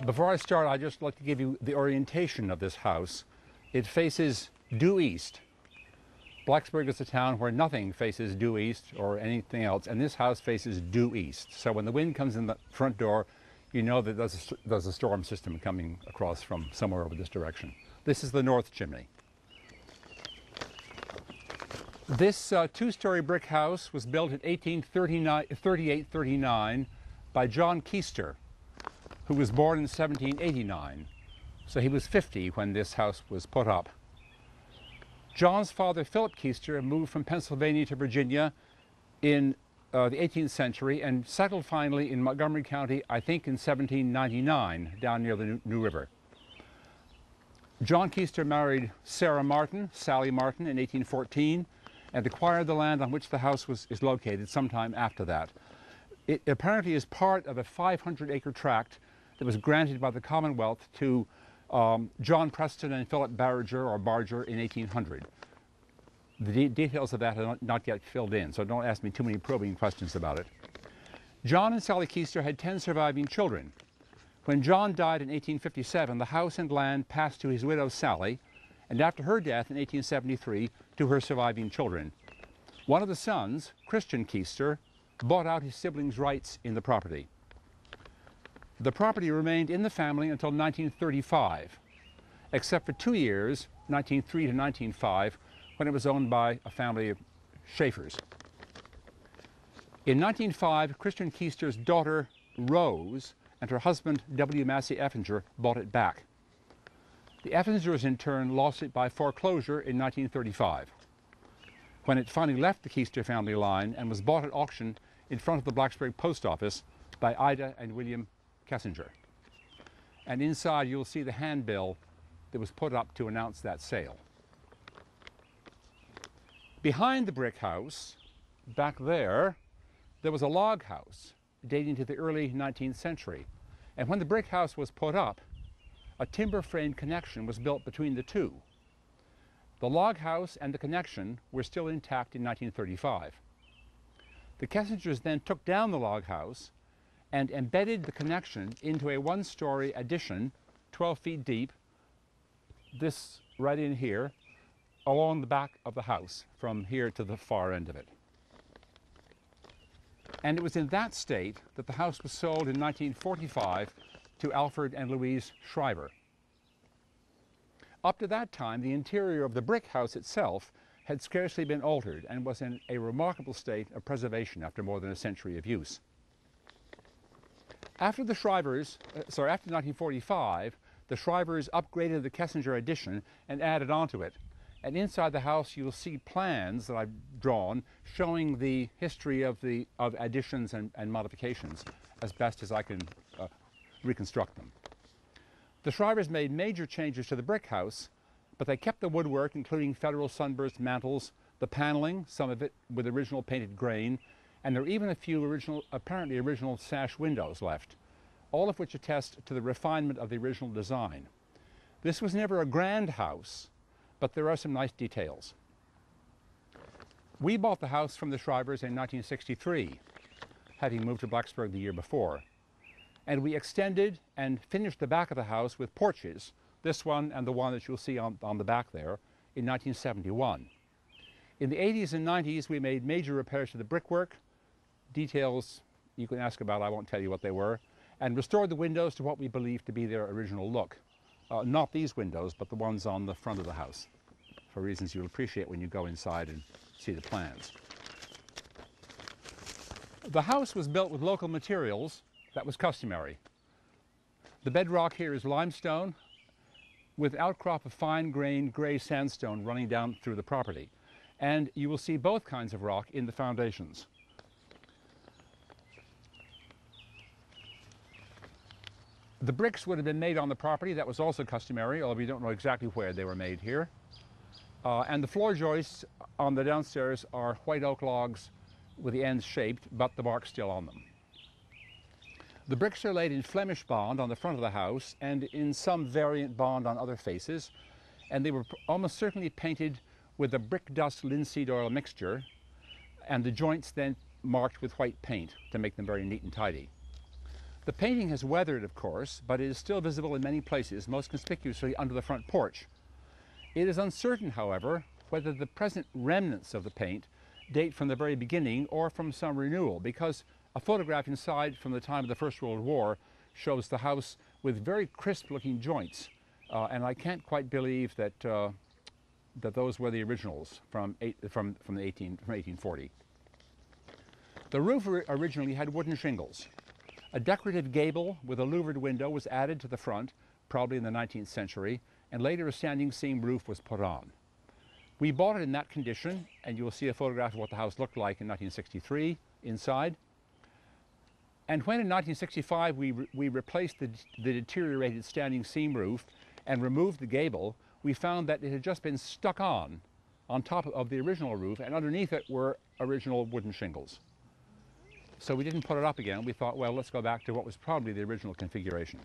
Before I start, I'd just like to give you the orientation of this house. It faces due east. Blacksburg is a town where nothing faces due east or anything else, and this house faces due east. So when the wind comes in the front door, you know that there's a storm system coming across from somewhere over this direction. This is the north chimney. This two-story brick house was built in 1838-39 by John Keister, who was born in 1789. So he was 50 when this house was put up. John's father, Philip Keister, moved from Pennsylvania to Virginia in the 18th century and settled finally in Montgomery County, I think in 1799, down near the New River. John Keister married Sarah Martin, Sally Martin, in 1814, and acquired the land on which the house is located sometime after that. It apparently is part of a 500-acre tract that was granted by the Commonwealth to John Preston and Philip Barger in 1800. The details of that are not yet filled in, so don't ask me too many probing questions about it. John and Sally Keister had 10 surviving children. When John died in 1857, the house and land passed to his widow Sally, and after her death in 1873, to her surviving children. One of the sons, Christian Keister, bought out his siblings' rights in the property. The property remained in the family until 1935, except for 2 years, 1903 to 1905, when it was owned by a family of Schaeffers. In 1905, Christian Keister's daughter, Rose, and her husband, W. Massey Effinger, bought it back. The Effingers, in turn, lost it by foreclosure in 1935, when it finally left the Keister family line and was bought at auction in front of the Blacksburg post office by Ida and William Kessinger. And inside you'll see the handbill that was put up to announce that sale. Behind the brick house, back there was a log house dating to the early 19th century. And when the brick house was put up, a timber frame connection was built between the two. The log house and the connection were still intact in 1935. The Kessingers then took down the log house and embedded the connection into a one-story addition, 12 feet deep, this right in here, along the back of the house, from here to the far end of it. And it was in that state that the house was sold in 1945 to Alfred and Louise Shriver. Up to that time, the interior of the brick house itself had scarcely been altered and was in a remarkable state of preservation after more than a century of use. After the Shrivers, after 1945, the Shrivers upgraded the Kessinger addition and added onto it. And inside the house, you'll see plans that I've drawn showing the history of additions and modifications as best as I can reconstruct them. The Shrivers made major changes to the brick house, but they kept the woodwork, including Federal sunburst mantels, the paneling, some of it with original painted grain, and there are even a few apparently original sash windows left, all of which attest to the refinement of the original design. This was never a grand house, but there are some nice details. We bought the house from the Shrivers in 1963, having moved to Blacksburg the year before. And we extended and finished the back of the house with porches, this one and the one that you'll see on the back there, in 1971. In the 80s and 90s, we made major repairs to the brickwork, details you can ask about, I won't tell you what they were, and restored the windows to what we believe to be their original look. Not these windows, but the ones on the front of the house, for reasons you'll appreciate when you go inside and see the plans. The house was built with local materials that was customary. The bedrock here is limestone with outcrop of fine-grained gray sandstone running down through the property. And you will see both kinds of rock in the foundations. The bricks would have been made on the property. That was also customary, although we don't know exactly where they were made here. And the floor joists on the downstairs are white oak logs with the ends shaped, but the bark's still on them. The bricks are laid in Flemish bond on the front of the house and in some variant bond on other faces, and they were almost certainly painted with a brick dust linseed oil mixture, and the joints then marked with white paint to make them very neat and tidy. The painting has weathered, of course, but it is still visible in many places, most conspicuously under the front porch. It is uncertain, however, whether the present remnants of the paint date from the very beginning or from some renewal, because a photograph inside from the time of the First World War shows the house with very crisp-looking joints, and I can't quite believe that that those were the originals from 1840. The roof originally had wooden shingles. A decorative gable with a louvered window was added to the front, probably in the 19th century, and later a standing seam roof was put on. We bought it in that condition, and you will see a photograph of what the house looked like in 1963 inside. And when in 1965 we replaced the deteriorated standing seam roof and removed the gable, we found that it had just been stuck on top of the original roof, and underneath it were original wooden shingles. So we didn't put it up again. We thought, well, let's go back to what was probably the original configuration.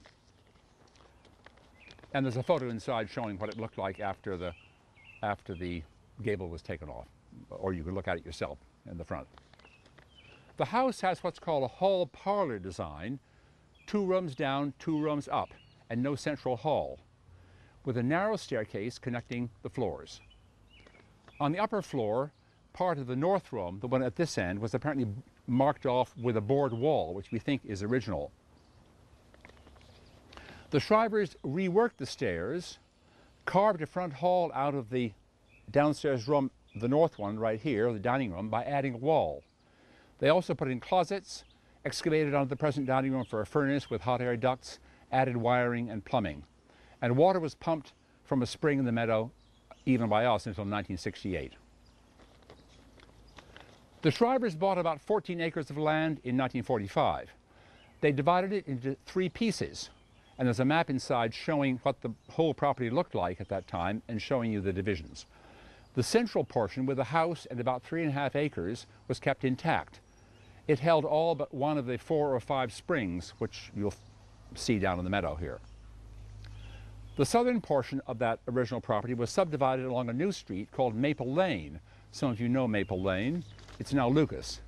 And there's a photo inside showing what it looked like after the gable was taken off, or you can look at it yourself in the front. The house has what's called a hall parlor design, 2 rooms down, 2 rooms up, and no central hall, with a narrow staircase connecting the floors. On the upper floor, part of the north room, the one at this end, was apparently marked off with a board wall, which we think is original. The Shrivers reworked the stairs, carved a front hall out of the downstairs room, the north one right here, the dining room, by adding a wall. They also put in closets, excavated onto the present dining room for a furnace with hot air ducts, added wiring and plumbing. And water was pumped from a spring in the meadow, even by us, until 1968. The Shrivers bought about 14 acres of land in 1945. They divided it into 3 pieces, and there's a map inside showing what the whole property looked like at that time and showing you the divisions. The central portion, with a house and about 3.5 acres, was kept intact. It held all but one of the 4 or 5 springs, which you'll see down in the meadow here. The southern portion of that original property was subdivided along a new street called Maple Lane. Some of you know Maple Lane. It's now Lucas.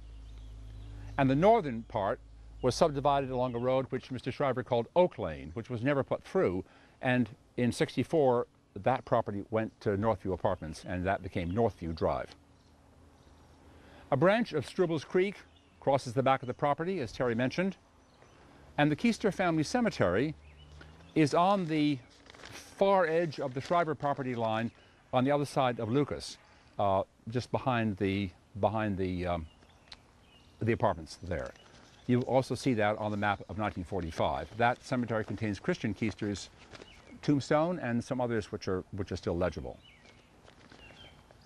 And the northern part was subdivided along a road which Mr. Shriver called Oak Lane, which was never put through. And in '64, that property went to Northview Apartments, and that became Northview Drive. A branch of Strubble's Creek crosses the back of the property, as Terry mentioned. And the Keister family cemetery is on the far edge of the Shriver property line on the other side of Lucas, just behind the apartments there. You also see that on the map of 1945. That cemetery contains Christian Keister's tombstone and some others which are still legible.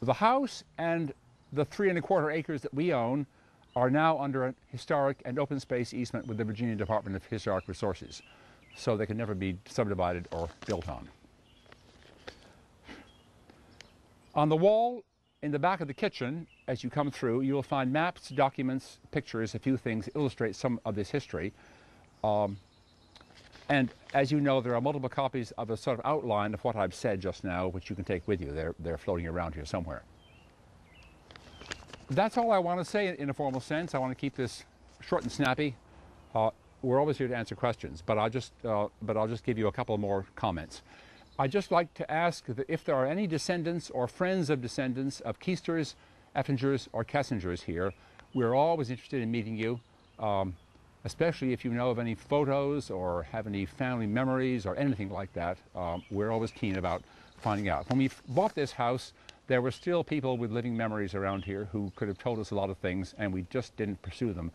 The house and the 3¼ acres that we own are now under a historic and open space easement with the Virginia Department of Historic Resources, so they can never be subdivided or built on. On the wall in the back of the kitchen, as you come through, you will find maps, documents, pictures, a few things that illustrate some of this history. And as you know, there are multiple copies of a sort of outline of what I've said just now, which you can take with you. They're floating around here somewhere. That's all I want to say in a formal sense. I want to keep this short and snappy. We're always here to answer questions, but I'll just give you a couple more comments. I'd just like to ask that if there are any descendants or friends of descendants of Keisters, Effingers, or Kessingers here, we're always interested in meeting you, especially if you know of any photos or have any family memories or anything like that. We're always keen about finding out. When we bought this house, there were still people with living memories around here who could have told us a lot of things, and we just didn't pursue them.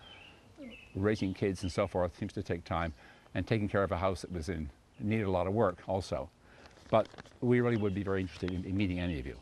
Raising kids and so forth seems to take time, and taking care of a house that was needed a lot of work also. But we really would be very interested in meeting any of you.